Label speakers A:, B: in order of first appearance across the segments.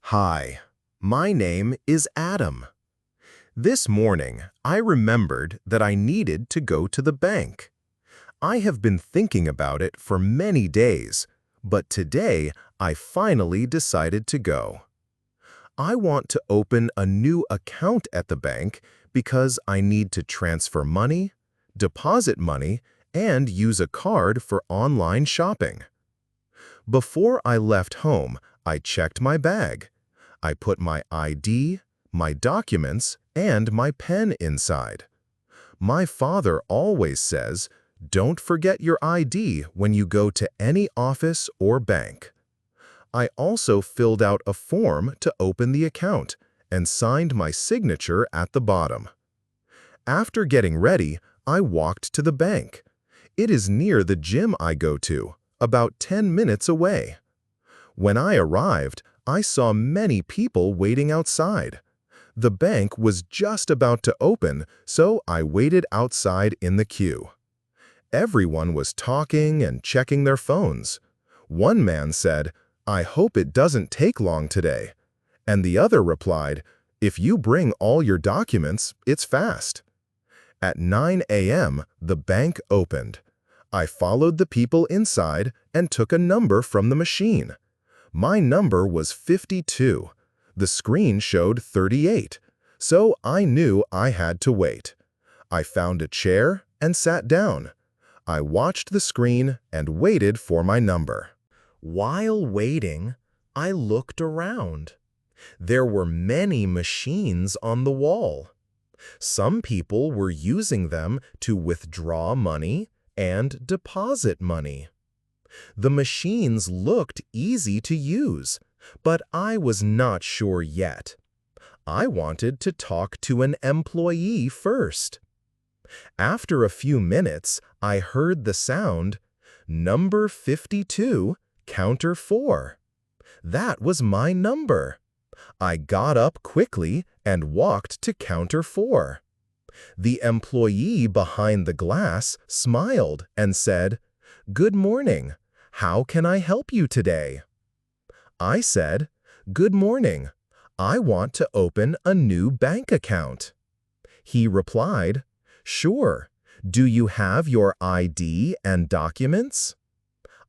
A: Hi, my name is Adam. This morning, I remembered that I needed to go to the bank. I have been thinking about it for many days, but today I finally decided to go. I want to open a new account at the bank because I need to transfer money, deposit money, and use a card for online shopping. Before I left home, I checked my bag. I put my ID, my documents, and my pen inside. My father always says, "Don't forget your ID when you go to any office or bank." I also filled out a form to open the account and signed my signature at the bottom. After getting ready, I walked to the bank. It is near the gym I go to, about 10 minutes away. When I arrived, I saw many people waiting outside. The bank was just about to open, so I waited outside in the queue. Everyone was talking and checking their phones. One man said, "I hope it doesn't take long today." And the other replied, "If you bring all your documents, it's fast." At 9 a.m., the bank opened. I followed the people inside and took a number from the machine. My number was 52. The screen showed 38, so I knew I had to wait. I found a chair and sat down. I watched the screen and waited for my number. While waiting, I looked around. There were many machines on the wall. Some people were using them to withdraw money and deposit money. The machines looked easy to use, but I was not sure yet. I wanted to talk to an employee first. After a few minutes, I heard the sound, "Number 52, counter 4." That was my number. I got up quickly and walked to counter 4. The employee behind the glass smiled and said, "Good morning. How can I help you today?" I said, "Good morning. I want to open a new bank account." He replied, "Sure. Do you have your ID and documents?"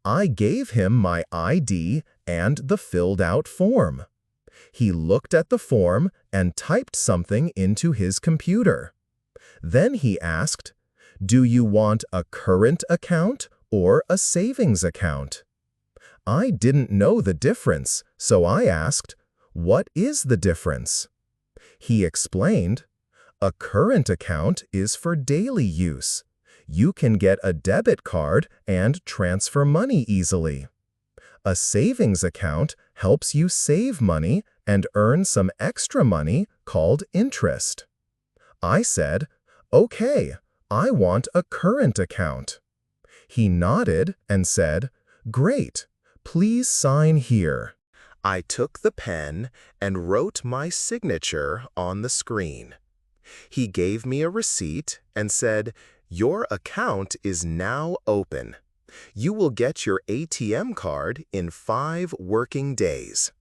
A: I gave him my ID and the filled-out form. He looked at the form and typed something into his computer. Then he asked, "Do you want a current account or a savings account?" I didn't know the difference, so I asked, "What is the difference?" He explained, "A current account is for daily use. You can get a debit card and transfer money easily. A savings account helps you save money and earn some extra money called interest." I said, "Okay, I want a current account." He nodded and said, "Great, please sign here." I took the pen and wrote my signature on the screen. He gave me a receipt and said, "Your account is now open. You will get your ATM card in 5 working days."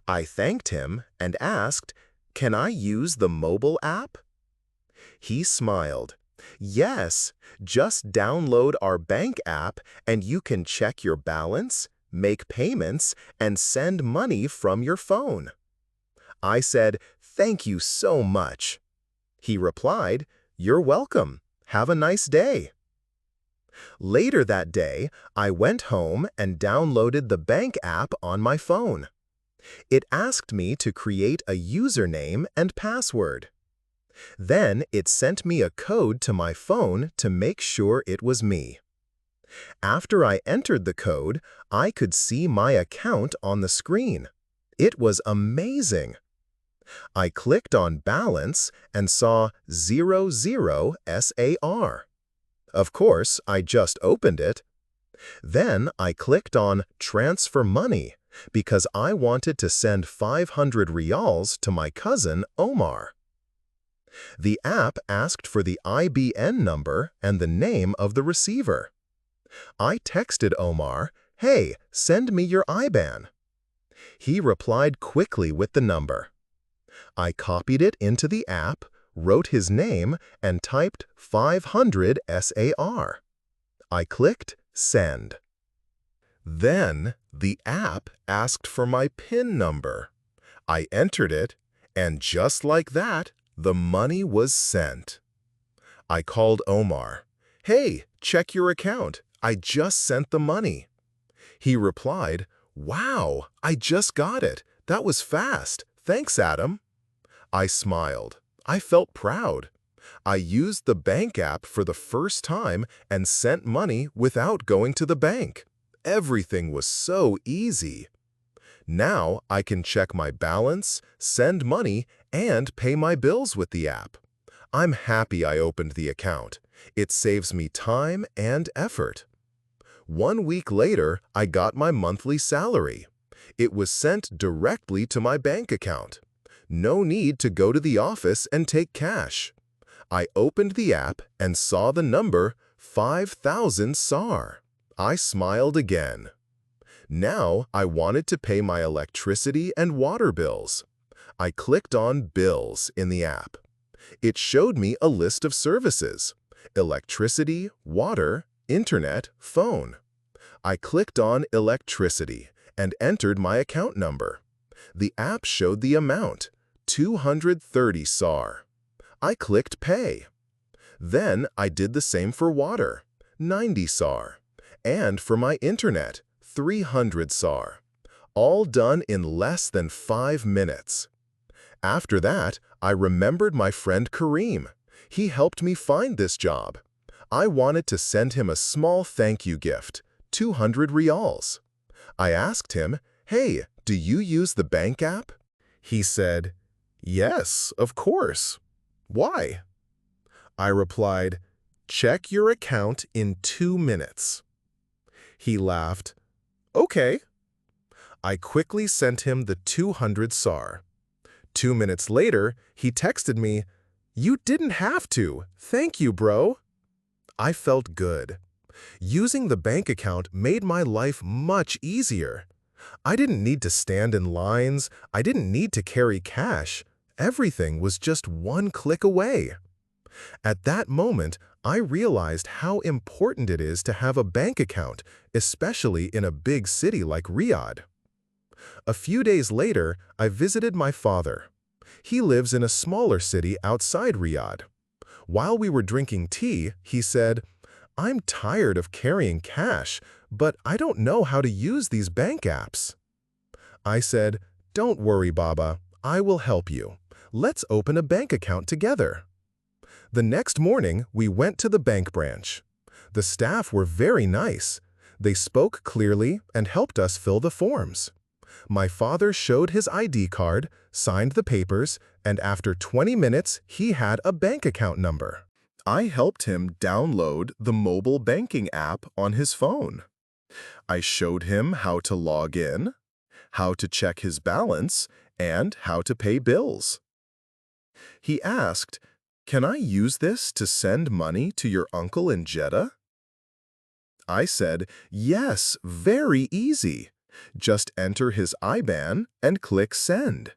A: I thanked him and asked, "Can I use the mobile app?" He smiled. "Yes, just download our bank app and you can check your balance, make payments, and send money from your phone." I said, "Thank you so much." He replied, "You're welcome. Have a nice day." Later that day, I went home and downloaded the bank app on my phone. It asked me to create a username and password. Then it sent me a code to my phone to make sure it was me. After I entered the code, I could see my account on the screen. It was amazing. I clicked on Balance and saw 00 SAR. Of course, I just opened it. Then I clicked on Transfer Money because I wanted to send 500 riyals to my cousin Omar. The app asked for the IBN number and the name of the receiver. I texted Omar, "Hey, send me your IBAN." He replied quickly with the number. I copied it into the app, wrote his name, and typed 500 SAR. I clicked Send. Then, the app asked for my PIN number. I entered it, and just like that, the money was sent. I called Omar. "Hey, check your account. I just sent the money." He replied, "Wow, I just got it. That was fast. Thanks, Adam." I smiled. I felt proud. I used the bank app for the first time and sent money without going to the bank. Everything was so easy. Now I can check my balance, send money, and pay my bills with the app. I'm happy I opened the account. It saves me time and effort. 1 week later, I got my monthly salary. It was sent directly to my bank account. No need to go to the office and take cash. I opened the app and saw the number 5,000 SAR. I smiled again. Now I wanted to pay my electricity and water bills. I clicked on Bills in the app. It showed me a list of services: electricity, water, internet, phone. I clicked on electricity and entered my account number. The app showed the amount, 230 SAR. I clicked Pay. Then I did the same for water, 90 SAR, and for my internet, 300 SAR. All done in less than 5 minutes. After that, I remembered my friend Kareem. He helped me find this job. I wanted to send him a small thank you gift, 200 riyals. I asked him, "Hey, do you use the bank app?" He said, "Yes, of course. Why?" I replied, "Check your account in 2 minutes." He laughed. "Okay." I quickly sent him the 200 SAR. 2 minutes later, he texted me, "You didn't have to. Thank you, bro." I felt good. Using the bank account made my life much easier. I didn't need to stand in lines. I didn't need to carry cash. Everything was just 1 click away. At that moment, I realized how important it is to have a bank account, especially in a big city like Riyadh. A few days later, I visited my father. He lives in a smaller city outside Riyadh. While we were drinking tea, he said, "I'm tired of carrying cash, but I don't know how to use these bank apps." I said, "Don't worry, Baba. I will help you. Let's open a bank account together." The next morning, we went to the bank branch. The staff were very nice. They spoke clearly and helped us fill the forms. My father showed his ID card, signed the papers, and after 20 minutes, he had a bank account number. I helped him download the mobile banking app on his phone. I showed him how to log in, how to check his balance, and how to pay bills. He asked, "Can I use this to send money to your uncle in Jeddah?" I said, "Yes, very easy. Just enter his IBAN and click Send."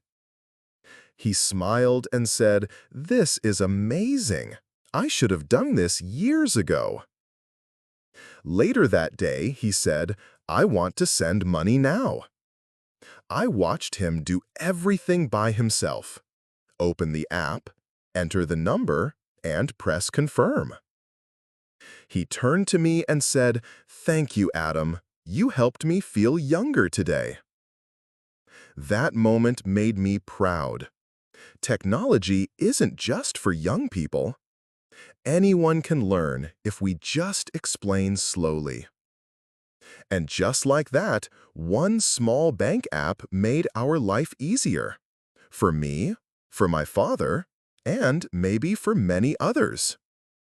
A: He smiled and said, "This is amazing. I should have done this years ago." Later that day, he said, "I want to send money now." I watched him do everything by himself. Open the app, enter the number, and press Confirm. He turned to me and said, "Thank you, Adam. You helped me feel younger today." That moment made me proud. Technology isn't just for young people. Anyone can learn if we just explain slowly. And just like that, one small bank app made our life easier. For me, for my father, and maybe for many others.